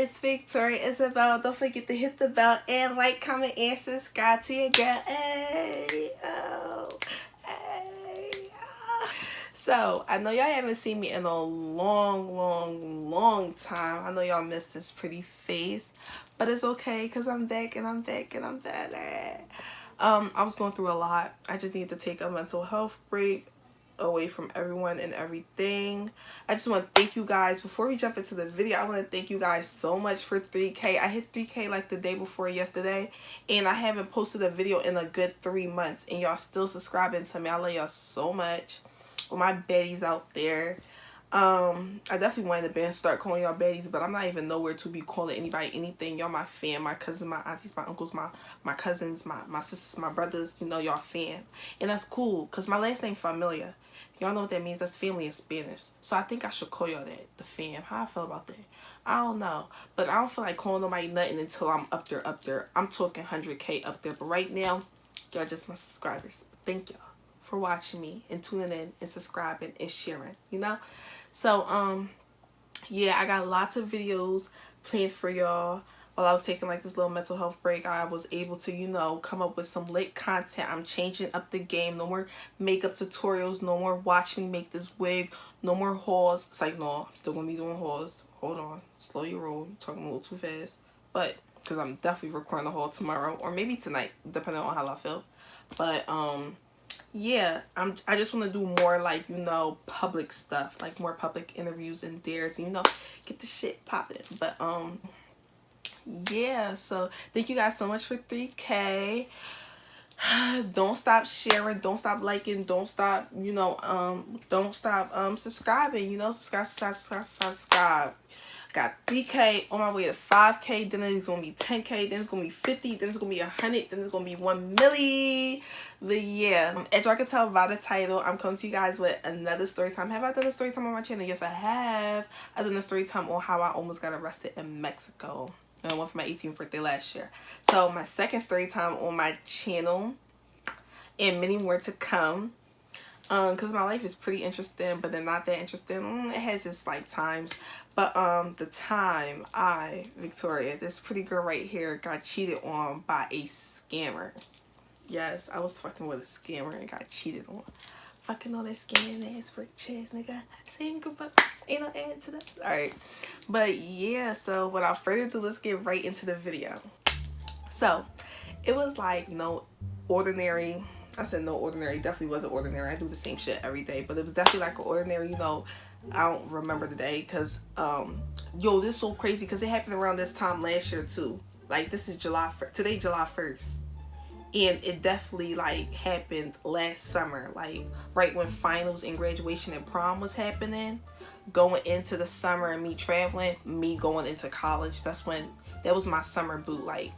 it's Victoria Isabel. Don't forget to hit the bell and like, comment, and subscribe to your girl. Hey, oh, hey, oh. So, I know y'all haven't seen me in a long time. I know y'all missed this pretty face, but it's okay because I'm back and I'm back and I'm better. I was going through a lot. I just need to take a mental health break away from everyone and everything. I just want to thank you guys. Before we jump into the video, I want to thank you guys so much for 3K. I hit 3K like the day before yesterday, and I haven't posted a video in a good 3 months, and y'all still subscribing to me. I love y'all so much. All my baddies out there. I definitely wanted to start calling y'all baddies, but I'm not even nowhere to be calling anybody anything. Y'all my fam, my cousins, my aunties, my uncles, my cousins, my sisters, my brothers. You know, y'all fam, and that's cool because my last name familiar. Y'all know what that means. That's family in Spanish. So I think I should call y'all that, the fam. How I feel about that? I don't know, but I don't feel like calling nobody nothing until I'm up there. I'm talking 100K up there, but right now, y'all just my subscribers. Thank y'all for watching me and tuning in and subscribing and sharing, you know? So, yeah, I got lots of videos planned for y'all. While I was taking like this little mental health break, I was able to, you know, come up with some lit content. I'm changing up the game. No more makeup tutorials. No more watch me make this wig. No more hauls. It's like, no, I'm still going to be doing hauls. Hold on. Slow your roll. You're talking a little too fast. But, because I'm definitely recording a haul tomorrow. Or maybe tonight, depending on how I feel. But, yeah, I just want to do more like, you know, public stuff, like more public interviews and dares, you know, get the shit popping. But yeah, so thank you guys so much for 3K. Don't stop sharing, don't stop liking, don't stop, you know, don't stop subscribing, you know, subscribe. Got 3K, on my way to 5K, then it's gonna be 10K, then it's gonna be 50, then it's gonna be 100, then it's gonna be 1 milli. But yeah, as y'all can tell by the title, I'm coming to you guys with another story time. Have I done a story time on my channel? Yes, I have. I've done a story time on how I almost got arrested in Mexico. And I went for my 18th birthday last year. So my second story time on my channel, and many more to come. Because my life is pretty interesting, but then not that interesting. It has its like times. But the time Victoria, this pretty girl right here, got cheated on by a scammer. Yes, I was fucking with a scammer and got cheated on. Fucking all that scamming ass freak chest, nigga. Saying goodbye. Ain't no end to that. Alright. But yeah, so without further ado, let's get right into the video. So, it was like no ordinary. I said no ordinary. Definitely wasn't ordinary. I do the same shit every day. But it was definitely like an ordinary, you know. I don't remember the day because, yo, this is so crazy because it happened around this time last year too. Like, this is today, July 1st. And it definitely, like, happened last summer. Like, right when finals and graduation and prom was happening. Going into the summer and me traveling. Me going into college. That was my summer boot. Like,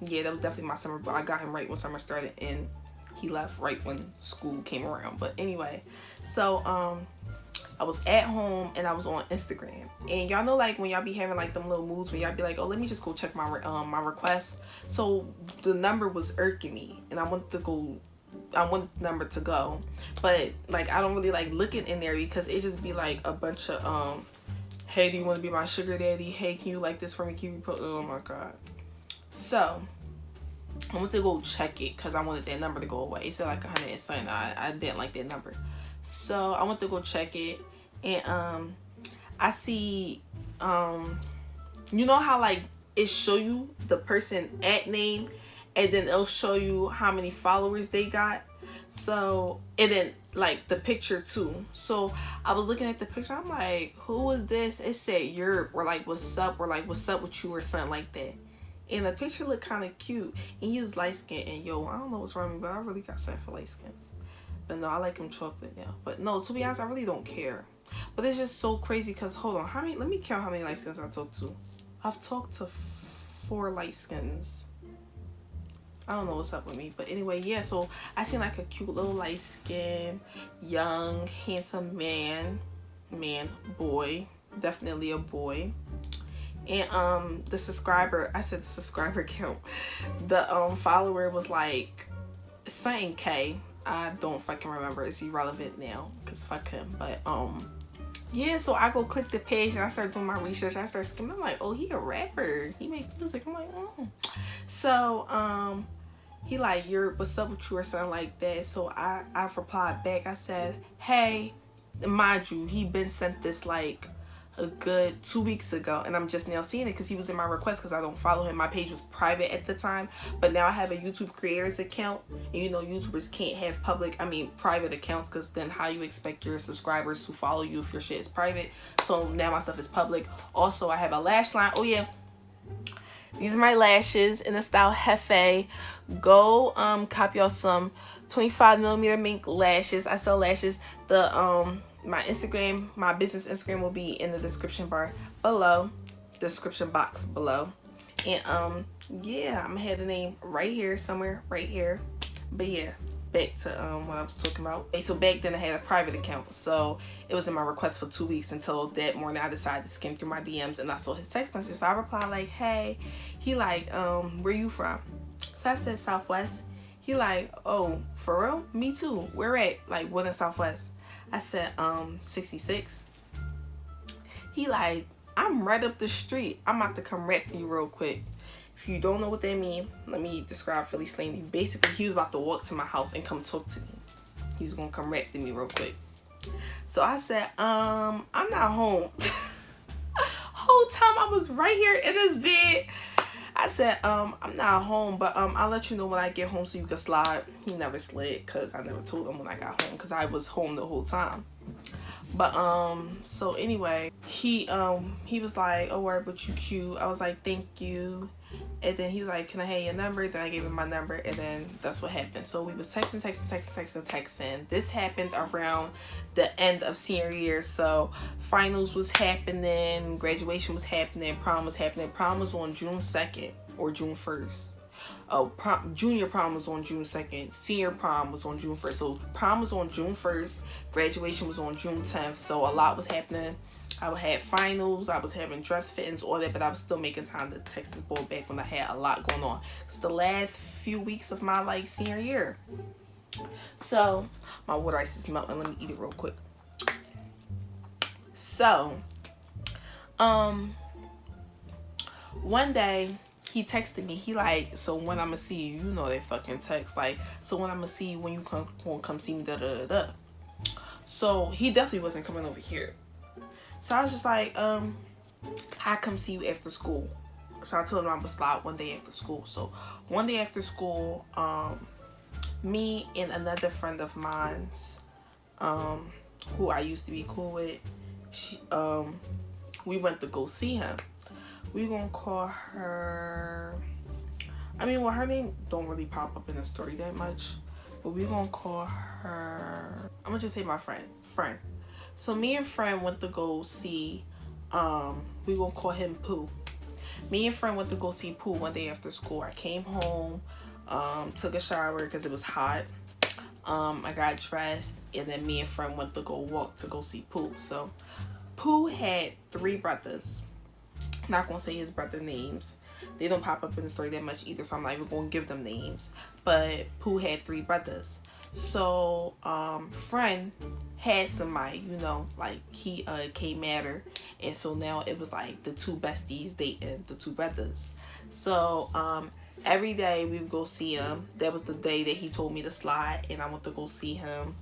yeah, that was definitely my summer boot. I got him right when summer started and he left right when school came around. But anyway, so, I was at home and I was on Instagram, and y'all know like when y'all be having like them little moods when y'all be like, oh, let me just go check my my requests. So the number was irking me and I want the number to go, but like I don't really like looking in there because it just be like a bunch of hey, do you want to be my sugar daddy? Hey, can you like this for me? Can you post? Oh my god. So I went to go check it because I wanted that number to go away. It said like 100 and something. I didn't like that number. So I went to go check it, and I see, you know how like it show you the person at name, and then it'll show you how many followers they got. So, and then like the picture too. So I was looking at the picture. I'm like, who is this? It said Europe, or like what's up, or like what's up with you, or something like that. And the picture looked kind of cute, and he was light skinned. And yo, I don't know what's wrong with me, but I really got something for light skins. But no, I like him chocolate now. But no, to be honest, I really don't care. But it's just so crazy because, hold on, let me count how many light skins I talked to. I've talked to 4 light skins. I don't know what's up with me. But anyway, yeah, so I seen like a cute little light skin, young, handsome boy. Definitely a boy. And the subscriber, I said the subscriber count. The follower was like something K. I don't fucking remember. It's irrelevant now because fuck him. But yeah, so I go click the page and I start doing my research. I start skimming. I'm like, oh, he a rapper. He makes music. I'm like, oh. So he like, you're, what's up with you or something like that. So I replied back. I said, hey, mind you, he been sent this like a good 2 weeks ago, and I'm just now seeing it because he was in my request because I don't follow him. My page was private at the time, but now I have a YouTube creators account, and you know YouTubers can't have private accounts, because then how you expect your subscribers to follow you if your shit is private? So now my stuff is public. Also, I have a lash line. Oh yeah, these are my lashes in the style Hefe. Go cop y'all some 25mm mink lashes. I sell lashes. The my Instagram, my business Instagram will be in the description bar below, description box below. And yeah, I'm gonna have the name right here, somewhere right here. But yeah, back to what I was talking about. Okay, so back then I had a private account, so it was in my request for 2 weeks until that morning I decided to skim through my DMs and I saw his text message. So I replied like, hey. He like, where you from? So I said Southwest. He like, oh, for real? Me too. Where at? Like, what in Southwest? I said 66. He like, I'm right up the street. I'm about to come rap to you real quick. If you don't know what that means, let me describe Philly slang. Basically, he was about to walk to my house and come talk to me. He was gonna come rap to me real quick. So I said, I'm not home. Whole time I was right here in this bed. I said, I'm not home, but I'll let you know when I get home so you can slide. He never slid because I never told him when I got home because I was home the whole time. But so anyway, he was like, oh, word, but you cute. I was like, thank you. And then he was like, can I have your number? Then I gave him my number, and then that's what happened. So we was texting. This happened around the end of senior year. So finals was happening, graduation was happening, prom was happening. Prom was on June 2nd or June 1st. Oh, junior prom was on June 2nd. Senior prom was on June 1st. So prom was on June 1st. Graduation was on June 10th. So a lot was happening. I had finals. I was having dress fittings, all that. But I was still making time to text this boy back when I had a lot going on. It's the last few weeks of my like senior year. So my water ice is melting. Let me eat it real quick. So, one day he texted me. He like, so when I'ma see you, you know they fucking text like, so when I'ma see you when you come see me, da da da. So he definitely wasn't coming over here. So I was just like, I come see you after school. So I told him I would slide one day after school. So one day after school, me and another friend of mine's, who I used to be cool with, we went to go see him. We gonna call her, well, her name don't really pop up in the story that much, but we gonna call her, I'm gonna just say my friend. So me and friend went to go see, we gonna call him Pooh. Me and friend went to go see Pooh one day after school. I came home, took a shower because it was hot. I got dressed, and then me and friend went to go walk to go see Pooh. So Pooh had 3 brothers. I'm not gonna say his brother names. They don't pop up in the story that much either, so I'm not even gonna give them names. But Pooh had 3 brothers. So friend had somebody, you know, like he came at her, and so now it was like the 2 besties dating the 2 brothers. So every day we would go see him. That was the day that he told me to slide, and I went to go see him.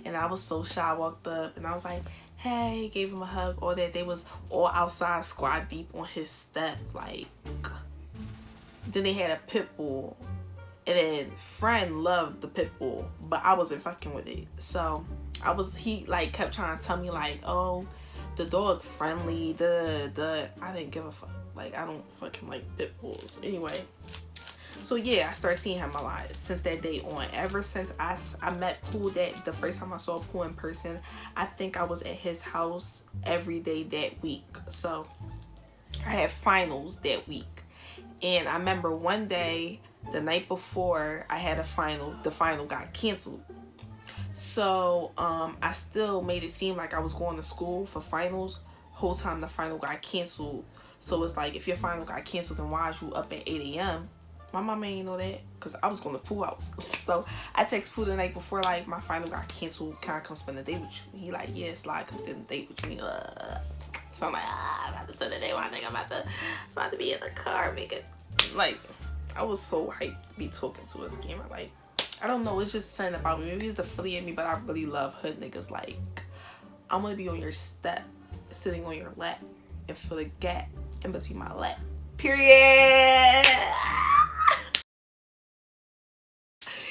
And I was so shy. I walked up and I was like, hey, gave him a hug, all that. They was all outside squad deep on his step, like. Then they had a pit bull, and then friend loved the pit bull, but I wasn't fucking with it. So he like kept trying to tell me like, oh, the dog friendly, I didn't give a fuck. Like, I don't fucking like pit bulls anyway. So yeah, I started seeing him a lot since that day on. Ever since I met Pooh, the first time I saw Pooh in person, I think I was at his house every day that week. So I had finals that week. And I remember one day, the night before I had a final, the final got canceled. So I still made it seem like I was going to school for finals. Whole time the final got canceled. So it's like, if your final got canceled, then why is you up at 8 a.m.? My mama ain't know that because I was going to Pooh house. So I text Pooh the night before, like, my final got canceled. Can I come spend the day with you? He like, yeah, Slide, come spend the day with me. So I'm like, I'm about to spend the day with my nigga. I'm about to be in the car, nigga. Like, I was so hyped to be talking to a scammer. Like, I don't know. It's just something about me. Maybe it's the Philly in me, but I really love hood niggas. Like, I'm going to be on your step, sitting on your lap, and feel the gap in between my lap. Period.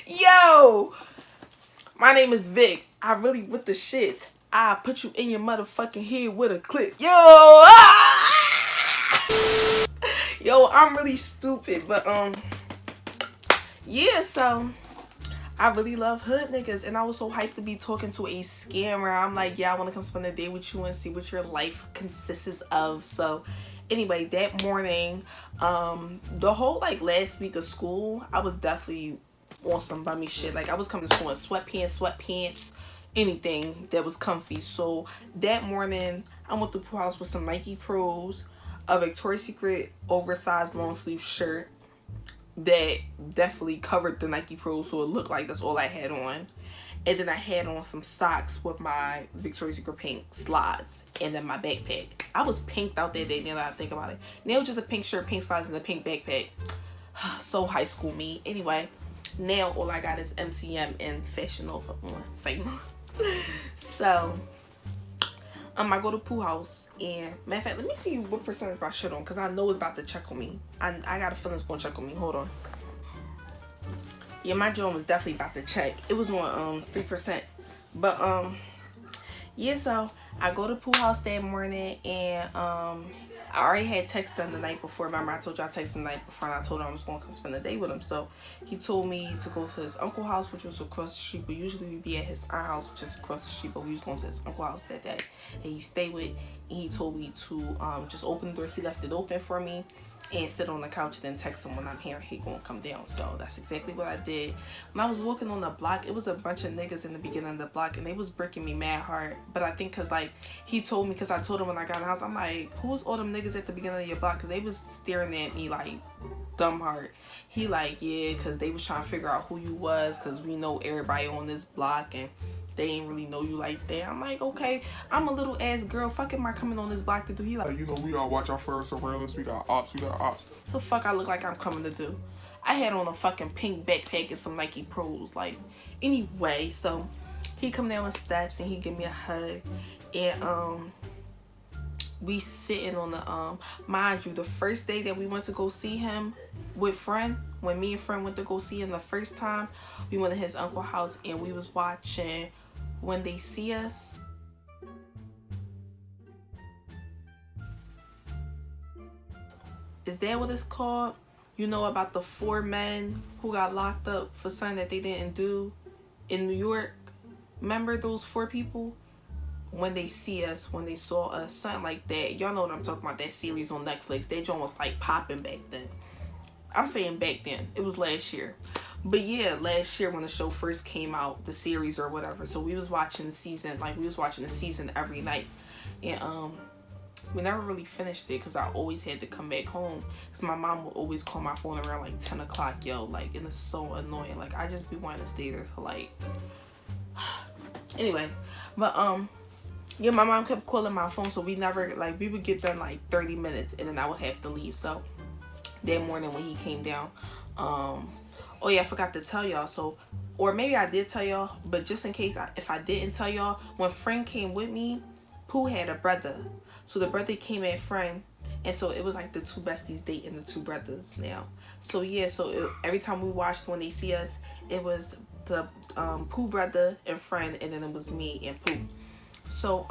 Yo, my name is Vic. I really with the shits. I put you in your motherfucking head with a clip. Yo, yo, I'm really stupid, but yeah. So I really love hood niggas, and I was so hyped to be talking to a scammer. I'm like, yeah, I want to come spend the day with you and see what your life consists of. So anyway, that morning, the whole like last week of school, I was definitely on some bummy shit. Like, I was coming to school in sweatpants, anything that was comfy. So that morning, I went to Pooh house with some Nike Pros, a Victoria's Secret oversized long sleeve shirt that definitely covered the Nike Pros, so it looked like that's all I had on. And then I had on some socks with my Victoria's Secret pink slides, and then my backpack. I was pinked out that day, now that I think about it. Now it was just a pink shirt, pink slides, and a pink backpack. So high school me. Anyway, now all I got is MCM and Fashion Nova on. Same. So I go to Pooh house, and matter of fact, let me see what percentage I should on, because I know it's about to check on me. I got a feeling it's going to check on me. Hold on. Yeah, my joint was definitely about to check. It was on 3%. But yeah, so I go to Pooh house that morning, and I already had texted them the night before. Remember, I told you I texted him the night before, and I told him I was going to come spend the day with him. So he told me to go to his uncle's house, which was across the street. But usually we'd be at his aunt's house, which is across the street. But we was going to his uncle's house that day, and he stayed with. And he told me to just open the door. He left it open for me, and sit on the couch, and then text him when I'm here. He gonna come down. So that's exactly what I did. When I was walking on the block, it was a bunch of niggas in the beginning of the block, and they was breaking me mad hard. But I think cause like he told me, cause I told him when I got in the house, I'm like, who's all them niggas at the beginning of your block? Cause they was staring at me like dumb hard. He like, yeah, cause they was trying to figure out who you was, cause we know everybody on this block, and they ain't really know you like that. I'm like, okay, I'm a little ass girl. Fuck, am I coming on this block to do? He like, you know, we all watch our first surveillance. We got ops. the fuck I look like I'm coming to do? I had on a fucking pink backpack and some Nike Pros. Like, anyway, so he come down the steps and he give me a hug, and we sitting on the mind you, the first day that we went to go see him with friend, when me and friend went to go see him the first time, we went to his uncle's house, and we was watching When They See Us. Is that what it's called? You know, about the 4 men who got locked up for something that they didn't do in New York? Remember those 4 people? When They See Us, When They Saw Us, something like that. Y'all know what I'm talking about, that series on Netflix. That joint was like popping back then. I'm saying back then. It was last year. But yeah, last year when the show first came out, the series or whatever. So we was watching the season, like we was watching the season every night. And we never really finished it because I always had to come back home. Because my mom would always call my phone around like 10 o'clock, yo. Like, and it's so annoying. Like, I just be wanting to stay there till like... Anyway, but yeah, my mom kept calling my phone, so we never, like, we would get done like 30 minutes and then I would have to leave. So that morning when he came down, oh yeah, I forgot to tell y'all. So, or maybe I did tell y'all, but just in case if I didn't tell y'all, when friend came with me, Pooh had a brother. So the brother came at friend, and so it was like the 2 besties dating the 2 brothers now. So yeah, so every time we watched When They See Us, it was the Pooh brother and friend, and then it was me and Pooh. So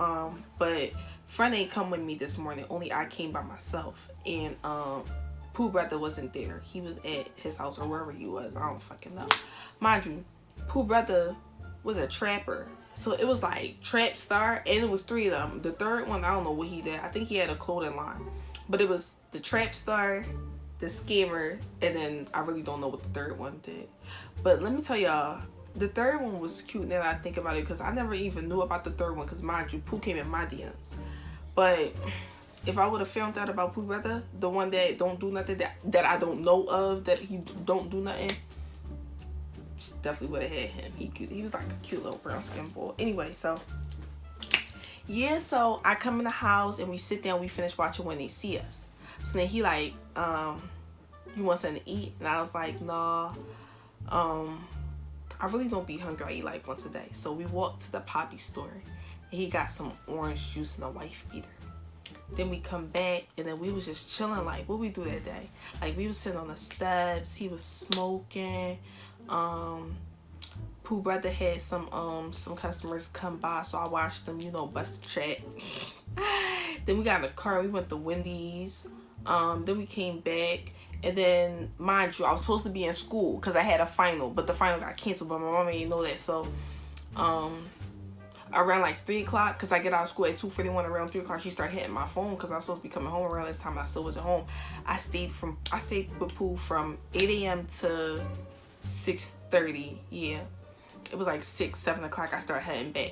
but friend ain't come with me this morning. Only I came by myself, and Pooh brother wasn't there. He was at his house or wherever he was. I don't fucking know. Mind you, Pooh brother was a trapper. So it was like Trap Star, and it was 3 of them. The third one, I don't know what he did. I think he had a clothing line. But it was the Trap Star, the Scammer, and then I really don't know what the third one did. But let me tell y'all, the third one was cute now that I think about it, because I never even knew about the third one, because mind you, Pooh came in my DMs. But if I would have found out about Pooh Brother, the one that don't do nothing, that I don't know of, that he don't do nothing, definitely would have had him. He was like a cute little brown skin boy. Anyway, so yeah, so I come in the house and we sit down, we finish watching When They See Us. So then he like, you want something to eat? And I was like, nah, I really don't be hungry. I eat like once a day. So we walked to the Poppy store and he got some orange juice and a wife beater. Then we come back and then we was just chilling. Like, what we do that day? Like, we was sitting on the steps. He was smoking. Pooh Brother had some customers come by, so I watched them, you know, bust the chat. Then we got in the car. We went to Wendy's. Then we came back. And then, mind you, I was supposed to be in school because I had a final, but the final got canceled, but my mom didn't know that. So, around like 3 o'clock, because I get out of school at 2:41, around 3 o'clock, she started hitting my phone because I was supposed to be coming home around this time, and I still wasn't home. I stayed with Pooh from 8 a.m. to 6:30, yeah. It was like 6, 7 o'clock, I started heading back.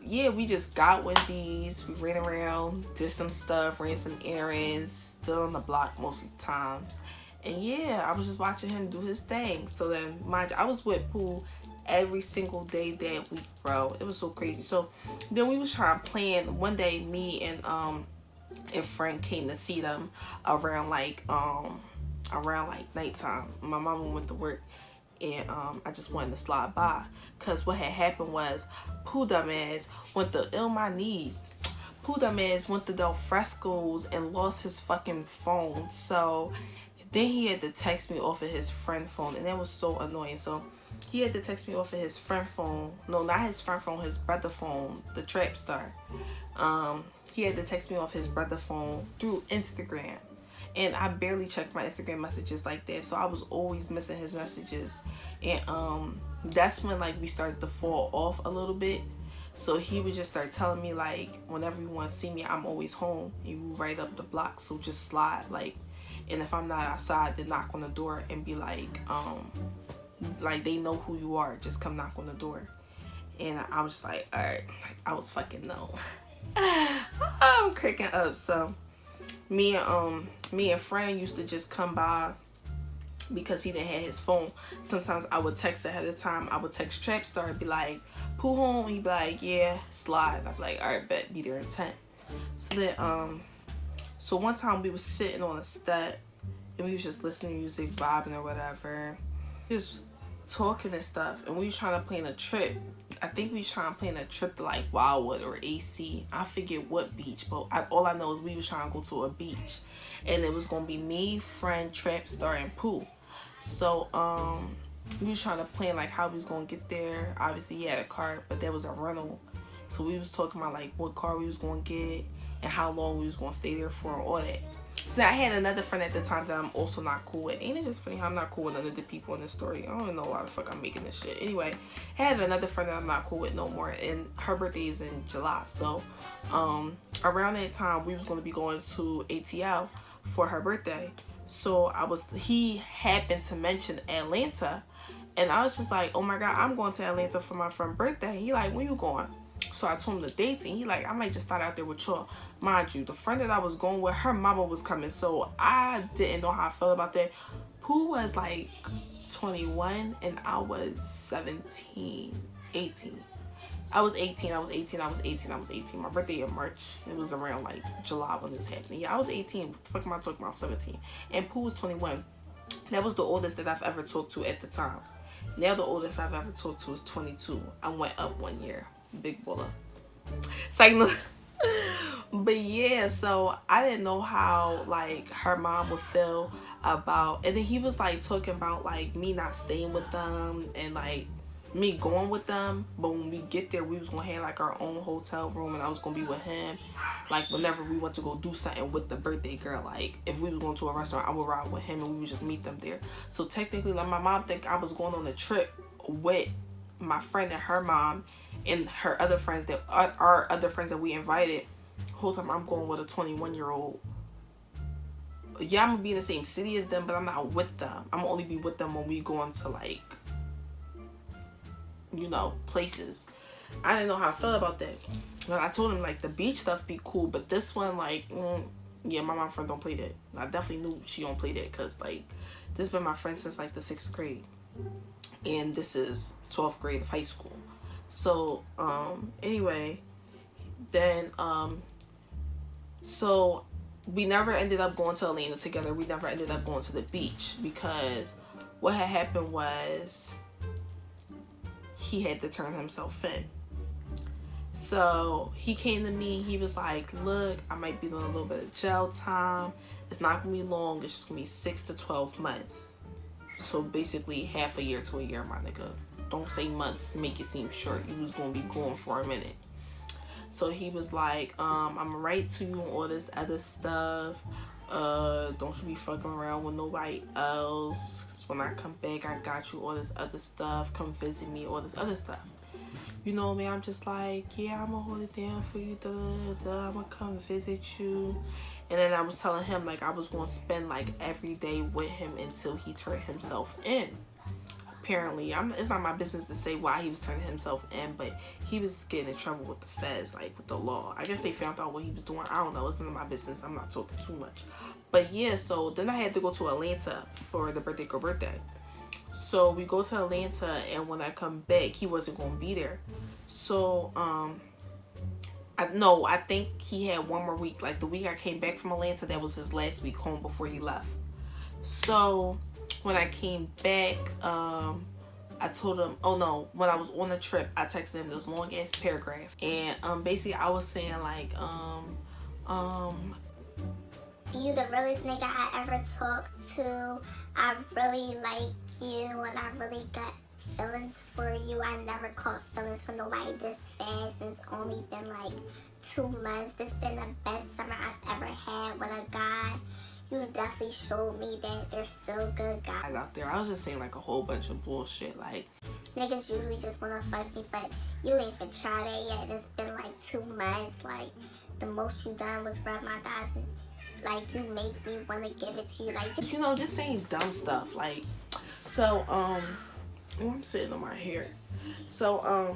Yeah, we just got Wendy's, we ran around, did some stuff, ran some errands, stood on the block most of the times. And yeah, I was just watching him do his thing. So then, mind you, I was with Pooh every single day that week, bro. It was so crazy. So then we was trying to plan. One day, me and Frank came to see them around like nighttime. My mama went to work. And I just wanted to slide by, because what had happened was Pooh dumbass went to Pooh dumbass went to Del Fresco's and lost his fucking phone. So then he had to text me off of his friend phone, and that was so annoying. So he had to text me off of his friend phone. No, not his friend phone, his brother phone, the Trap Star. He had to text me off his brother phone through Instagram. And I barely checked my Instagram messages like that, so I was always missing his messages. And that's when like we started to fall off a little bit. So he would just start telling me like, whenever you want to see me, I'm always home. You right up the block, so just slide. Like, and if I'm not outside, then knock on the door and be like they know who you are. Just come knock on the door. And I was just like, all right. I was fucking no. I'm cracking up. So me and Fran used to just come by because he didn't have his phone. Sometimes I would text ahead of time. I would text Trapstar and be like, Pooh home? He'd be like, yeah, slide. I'd be like, all right, bet, be there in 10. So then, so one time we was sitting on a step and we was just listening to music, vibing or whatever, just talking and stuff. And we was trying to plan a trip. I think we was trying to plan a trip to like Wildwood or AC. I forget what beach, but all I know is we was trying to go to a beach, and it was gonna be me, Friend, Trapstar, and Pooh. So we was trying to plan like how we was gonna get there. Obviously he had a car, but there was a rental, so we was talking about like what car we was gonna get and how long we was gonna stay there for and all that. So now I had another friend at the time that I'm also not cool with. Ain't it just funny how I'm not cool with none of the people in this story? I don't even know why the fuck I'm making this shit. Anyway, I had another friend that I'm not cool with no more, and her birthday is in July. So around that time we was going to be going to ATL for her birthday. So he happened to mention Atlanta, and I was just like, oh my god, I'm going to Atlanta for my friend's birthday. He like, when you going? So I told him the dates, and he like, I might just start out there with y'all. Mind you, the friend that I was going with, her mama was coming, so I didn't know how I felt about that. Pooh was like 21 and I was 17, 18. I was 18. My birthday in March. It was around like July when this happened. Yeah, I was 18. What the fuck am I talking about? 17. And Pooh was 21. That was the oldest that I've ever talked to at the time. Now the oldest I've ever talked to is 22. I went up 1 year. Big baller. Signal. But yeah, so I didn't know how like her mom would feel about, and then he was like talking about like me not staying with them and like me going with them, but when we get there we was gonna have like our own hotel room and I was gonna be with him like whenever we went to go do something with the birthday girl. Like if we was going to a restaurant, I would ride with him and we would just meet them there. So technically like my mom think I was going on a trip with my friend and her mom and her other friends that are other friends that we invited. Whole time I'm going with a 21-year-old. Yeah, I'm gonna be in the same city as them, but I'm not with them. I'm gonna only be with them when we go into like, you know, places. I didn't know how I felt about that. But I told him like the beach stuff be cool, but this one like, yeah, my mom friend don't play that. I definitely knew she don't play that because like this has been my friend since like the 6th grade, and this is 12th grade of high school. So anyway, then so we never ended up going to Atlanta together. We never ended up going to the beach because what had happened was he had to turn himself in. So he came to me, he was like, look, I might be doing a little bit of jail time. It's not gonna be long, it's just gonna be 6 to 12 months. So basically half a year to a year, my nigga. Don't say months to make it seem short. You was gonna be going for a minute. So he was like, I'm gonna write to you and all this other stuff. Don't you be fucking around with nobody else. 'Cause when I come back, I got you all this other stuff. Come visit me, all this other stuff. You know me, I'm just like, yeah, I'm gonna hold it down for you, I'm gonna come visit you. And then I was telling him like I was gonna spend like every day with him until he turned himself in. Apparently, it's not my business to say why he was turning himself in, but he was getting in trouble with the feds, like with the law. I guess they found out what he was doing. I don't know, it's none of my business. I'm not talking too much. But yeah, so then I had to go to Atlanta for the birthday girl birthday. So we go to Atlanta, and when I come back, he wasn't gonna be there. So I think he had one more week. Like the week I came back from Atlanta, that was his last week home before he left. So when I came back, I told him, oh no, when I was on the trip, I texted him this long ass paragraph, and basically I was saying like you the realest nigga I ever talked to. I really like you and I really got feelings for you. I never caught feelings for nobody this fast, and it's only been like 2 months. This been the best summer I've ever had with a guy. You definitely showed me that there's still good guys out there. I was just saying like a whole bunch of bullshit. Like niggas usually just wanna fuck me, but you ain't even tried that yet. It's been like 2 months. Like the most you done was rub my thighs. Like you make me wanna give it to you. Like just, you know, just saying dumb stuff. Like so I'm sitting on my hair. So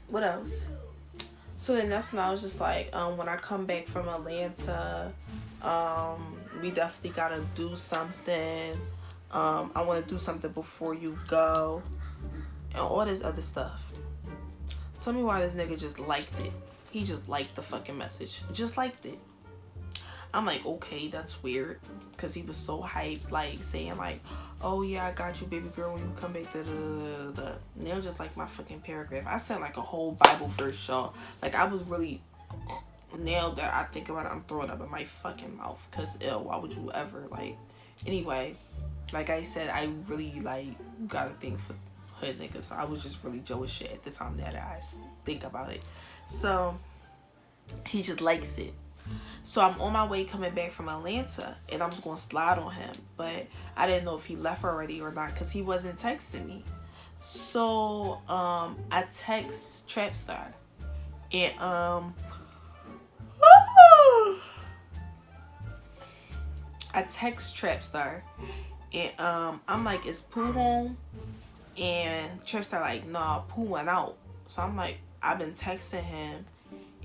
what else? So then that's when I was just like, when I come back from Atlanta, we definitely gotta do something. I want to do something before you go, and all this other stuff. Tell me why this nigga just liked it. He just liked the fucking message. Just liked it. I'm like, okay, that's weird, because he was so hyped, like saying like, oh yeah, I got you, baby girl, when you come back, da da da da. Now just like my fucking paragraph. I sent like a whole Bible verse, y'all. Like I was really, now that I think about it, I'm throwing up in my fucking mouth, because ew, why would you ever, like, anyway, like I said, I really like got a thing for hood niggas, so I was just really Joe as shit at the time that I think about it. So he just likes it. So I'm on my way coming back from Atlanta, and I'm just gonna slide on him, but I didn't know if he left already or not because he wasn't texting me. So I text Trapstar, and I text Trapstar, and I'm like, is Pooh home? And Trapstar like, nah, Pooh went out. So I'm like, I've been texting him,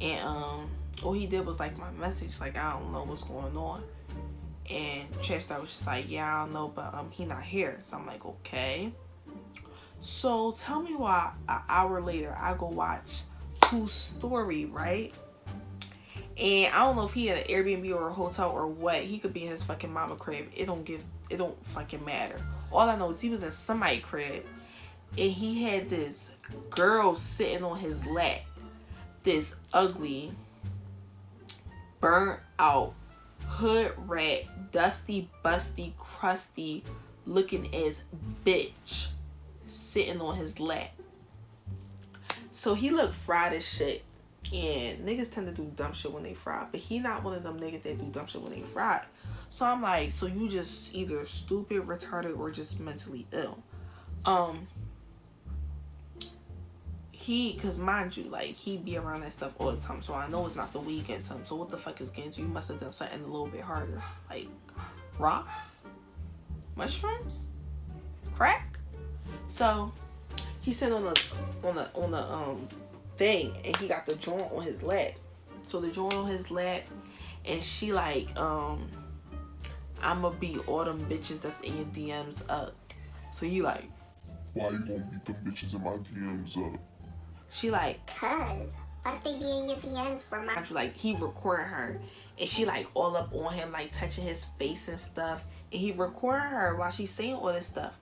and all he did was like my message, like I don't know what's going on. And Trapstar was just like, yeah, I don't know, but he not here. So I'm like, okay. So tell me why an hour later I go watch Pooh's story, right? And I don't know if he had an Airbnb or a hotel or what. He could be in his fucking mama crib. It don't fucking matter. All I know is he was in somebody's crib, and he had this girl sitting on his lap. This ugly, burnt out, hood rat, dusty, busty, crusty looking ass bitch sitting on his lap. So he looked fried as shit. And niggas tend to do dumb shit when they fry, but he not one of them niggas that do dumb shit when they fry. So I'm like, so you just either stupid, retarded, or just mentally ill. Cause mind you, like he be around that stuff all the time, so I know it's not the weed getting to him. So what the fuck is getting to you? You must have done something a little bit harder, like rocks, mushrooms, crack. So He's sitting on the thing, and he got the joint on his lap. So the joint on his lap, and she like, I'ma beat all them bitches that's in your DMs up. So he like, why you gonna beat them bitches in my DMs up? She like, cause what they be in your DMs for my like he recording her, and she like all up on him, like touching his face and stuff, and he recording her while she's saying all this stuff,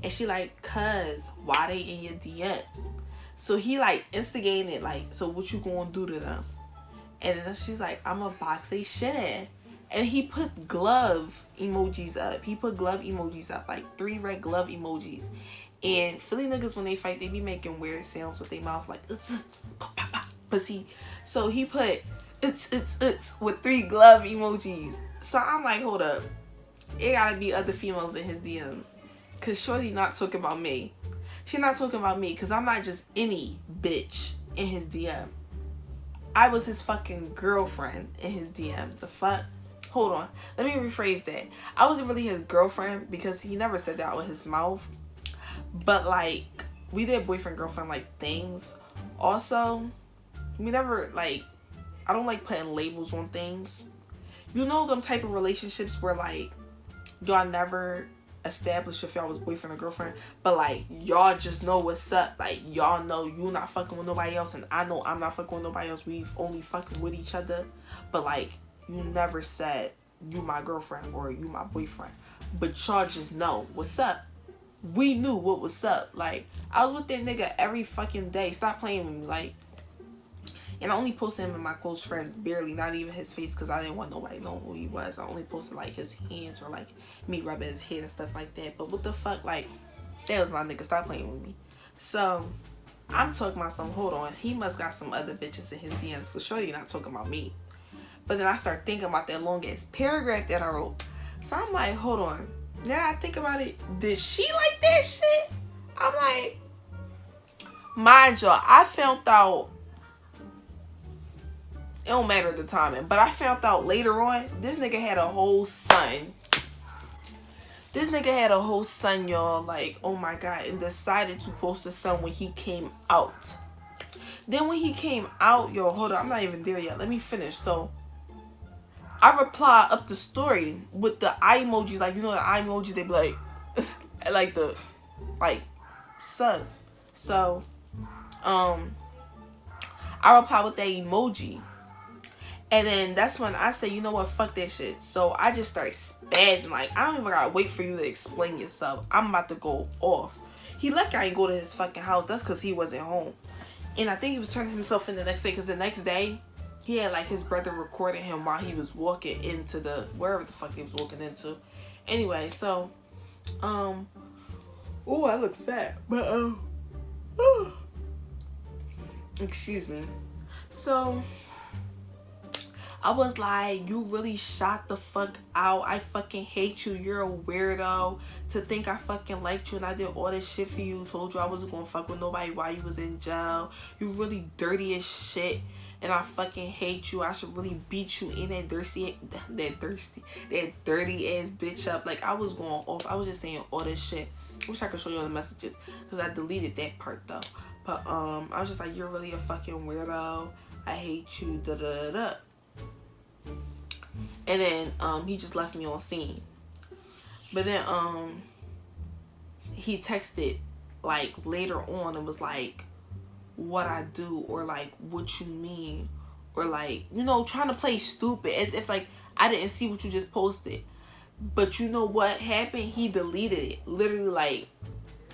and she like, cause why they in your DMs? So he like instigating it, like, so what you gonna do to them? And then she's like, I'ma box they shit in. And he put glove emojis up. He put glove emojis up, like 3 red glove emojis. And Philly niggas, when they fight, they be making weird sounds with their mouth, like pussy. So he put it's with 3 glove emojis. So I'm like, hold up, it gotta be other females in his DMs, cause shorty not talking about me. She not talking about me, cause I'm not just any bitch in his DM. I was his fucking girlfriend in his DM. The fuck? Hold on. Let me rephrase that. I wasn't really his girlfriend, because he never said that with his mouth. But like, we did boyfriend girlfriend like things. Also, we never like, I don't like putting labels on things. You know them type of relationships where like y'all never established if y'all was boyfriend or girlfriend, but like y'all just know what's up. Like y'all know you not fucking with nobody else, and I know I'm not fucking with nobody else. We've only fucking with each other, but like you never said you my girlfriend or you my boyfriend, but y'all just know what's up. We knew what was up. Like I was with that nigga every fucking day. Stop playing with me. Like, and I only posted him in my close friends, barely, not even his face, because I didn't want nobody knowing who he was. I only posted like his hands or like me rubbing his head and stuff like that. But what the fuck, like, that was my nigga. Stop playing with me. So I'm talking about some, hold on, he must got some other bitches in his DMs, so shorty not talking about me. But then I start thinking about that long ass paragraph that I wrote. So I'm like, hold on, now I think about it, did she like that shit? I'm like, mind y'all, I found out, it don't matter the timing, but I found out later on, this nigga had a whole son. This nigga had a whole son, y'all. Like, oh my God. And decided to post a son when he came out. Then when he came out, yo, hold on, I'm not even there yet. Let me finish. So, I reply up the story with the eye emojis. Like, you know the eye emojis, they be like, like the, like, son. So, I reply with that emoji. And then that's when I say, you know what, fuck that shit. So I just start spazzing. Like, I don't even gotta wait for you to explain yourself. I'm about to go off. He lucky I didn't go to his fucking house. That's because he wasn't home. And I think he was turning himself in the next day. Because the next day, he had like his brother recording him while he was walking into the, wherever the fuck he was walking into. Anyway, so, oh, I look fat. But, excuse me. So, I was like, you really shot the fuck out. I fucking hate you. You're a weirdo. To think I fucking liked you and I did all this shit for you. Told you I wasn't gonna fuck with nobody while you was in jail. You really dirty as shit. And I fucking hate you. I should really beat you in that dirty ass bitch up. Like, I was going off. I was just saying all this shit. I wish I could show you all the messages, because I deleted that part though. But I was just like, you're really a fucking weirdo. I hate you. Da da da. And then he just left me on scene. But then he texted like later on and was like, what I do, or like what you mean, or like, you know, trying to play stupid as if like I didn't see what you just posted. But you know what happened? He deleted it. Literally, like,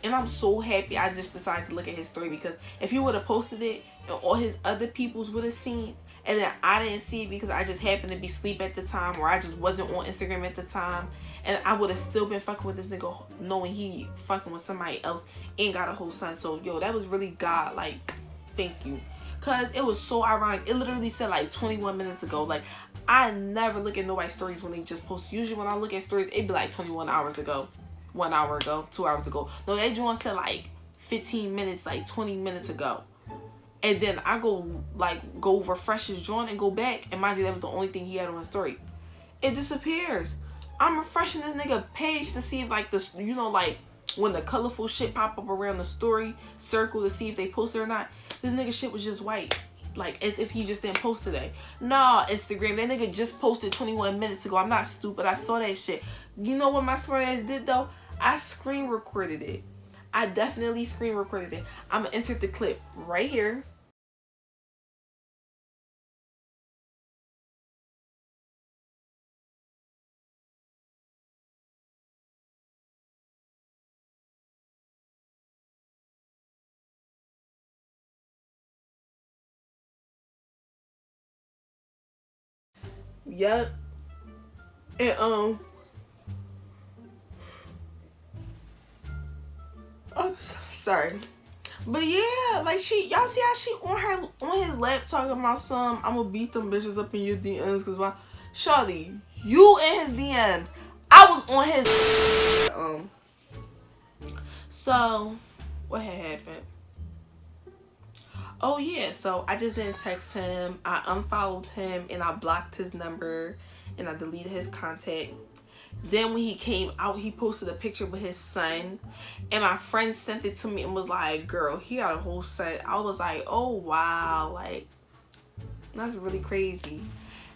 and I'm so happy I just decided to look at his story, because if he would have posted it and all his other peoples would have seen, and then I didn't see it because I just happened to be asleep at the time, or I just wasn't on Instagram at the time, and I would have still been fucking with this nigga knowing he fucking with somebody else and got a whole son. So, yo, that was really God. Like, thank you. Because it was so ironic. It literally said like 21 minutes ago. Like, I never look at nobody's stories when they just post. Usually when I look at stories, it'd be like 21 hours ago. 1 hour ago. 2 hours ago. No, that joint said like 15 minutes, like 20 minutes ago. And then I go refresh his joint and go back. And mind you, that was the only thing he had on his story. It disappears. I'm refreshing this nigga page to see if like this, you know, like when the colorful shit pop up around the story circle to see if they posted or not, this nigga shit was just white. Like, as if he just didn't post today. Nah, Instagram, that nigga just posted 21 minutes ago. I'm not stupid. I saw that shit. You know what my smart ass did, though? I screen recorded it. I definitely screen recorded it. I'm going to insert the clip right here. Yup. And I'm sorry, but yeah, like y'all see how she on his lap talking about some, I'm gonna beat them bitches up in your DMs, cause why? Shawty, you in his DMs, I was on his so what had happened? Oh yeah, so I just didn't text him. I unfollowed him and I blocked his number and I deleted his contact. Then when he came out, he posted a picture with his son, and my friend sent it to me and was like, girl, he got a whole son. I was like, oh wow, like that's really crazy.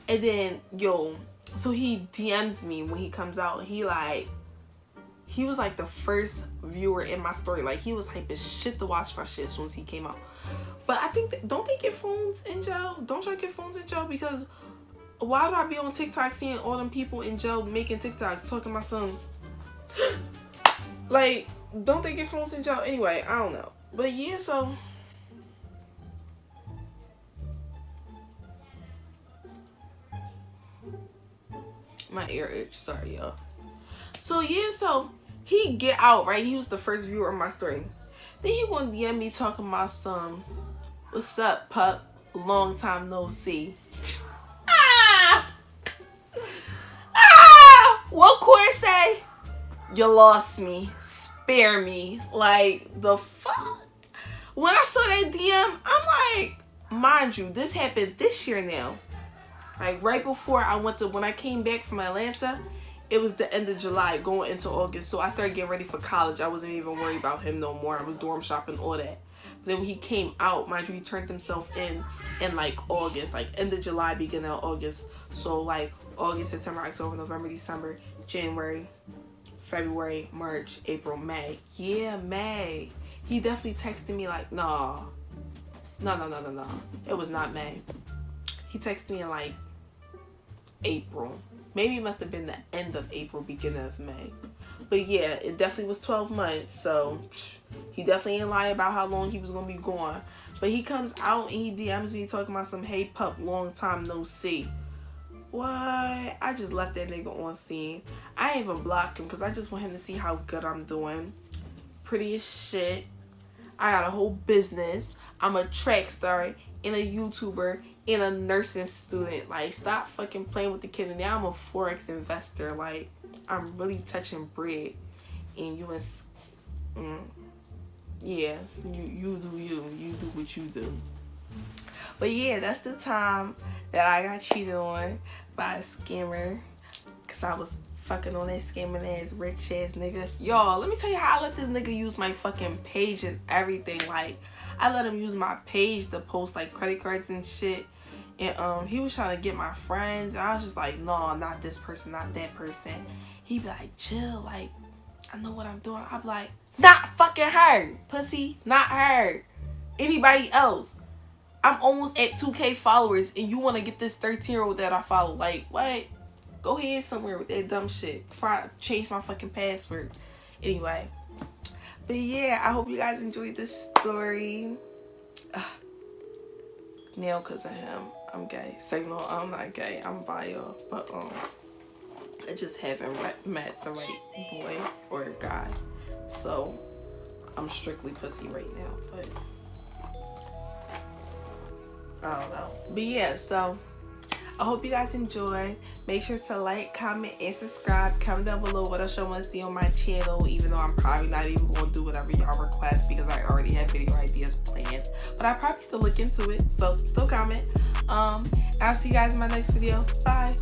And then yo, so he DMs me when he comes out. He was like the first viewer in my story. Like, he was hype as shit to watch my shit as soon as he came out. But I think don't they get phones in jail? Don't y'all get phones in jail? Because why do I be on TikTok seeing all them people in jail making TikToks talking about some like, don't they get phones in jail? Anyway, I don't know. But yeah, so my ear itch, sorry y'all. So yeah, so he get out, right? He was the first viewer of my story. Then he gonna DM me talking about some, what's up, pup? Long time no see. What court say? You lost me. Spare me. Like, the fuck? When I saw that DM, I'm like, mind you, this happened this year now. Like, right before when I came back from Atlanta, it was the end of July going into August. So I started getting ready for college. I wasn't even worried about him no more. I was dorm shopping, all that. But then when he came out, mind you, he turned himself in like August, like end of July, beginning of August. So like August, September, October, November, December, January, February, March, April, May. Yeah, May. He definitely texted me like, no. It was not May. He texted me in like April. Maybe it must have been the end of April, beginning of May. But yeah, it definitely was 12 months. So he definitely ain't lie about how long he was going to be gone. But he comes out and he DMs me talking about some, hey pup, long time no see. What? I just left that nigga on scene. I ain't even blocked him because I just want him to see how good I'm doing. Pretty as shit. I got a whole business. I'm a track star and a YouTuber and a nursing student. Like, stop fucking playing with the kid. And now I'm a Forex investor. Like, I'm really touching bread. And you yeah, you do you. You do what you do. But yeah, that's the time that I got cheated on by a scammer. Because I was fucking on that scamming ass, rich ass nigga. Y'all, let me tell you how I let this nigga use my fucking page and everything. Like, I let him use my page to post like credit cards and shit. And he was trying to get my friends. And I was just like, no, not this person, not that person. He'd be like, chill, like, I know what I'm doing. I'm like, not fucking her, pussy, not her. Anybody else. I'm almost at 2K followers and you want to get this 13-year-old that I follow. Like, what? Go ahead somewhere with that dumb shit before I change my fucking password. Anyway. But yeah, I hope you guys enjoyed this story. Now because of him, I'm gay. Signal, I'm not gay. I'm bi, but I just haven't met the right boy or guy. So I'm strictly pussy right now, but I don't know. But yeah, so I hope you guys enjoy. Make sure to like, comment, and subscribe. Comment down below what else y'all want to see on my channel, even though I'm probably not even going to do whatever y'all request because I already have video ideas planned. But I probably still look into it, so still comment. I'll see you guys in my next video. Bye.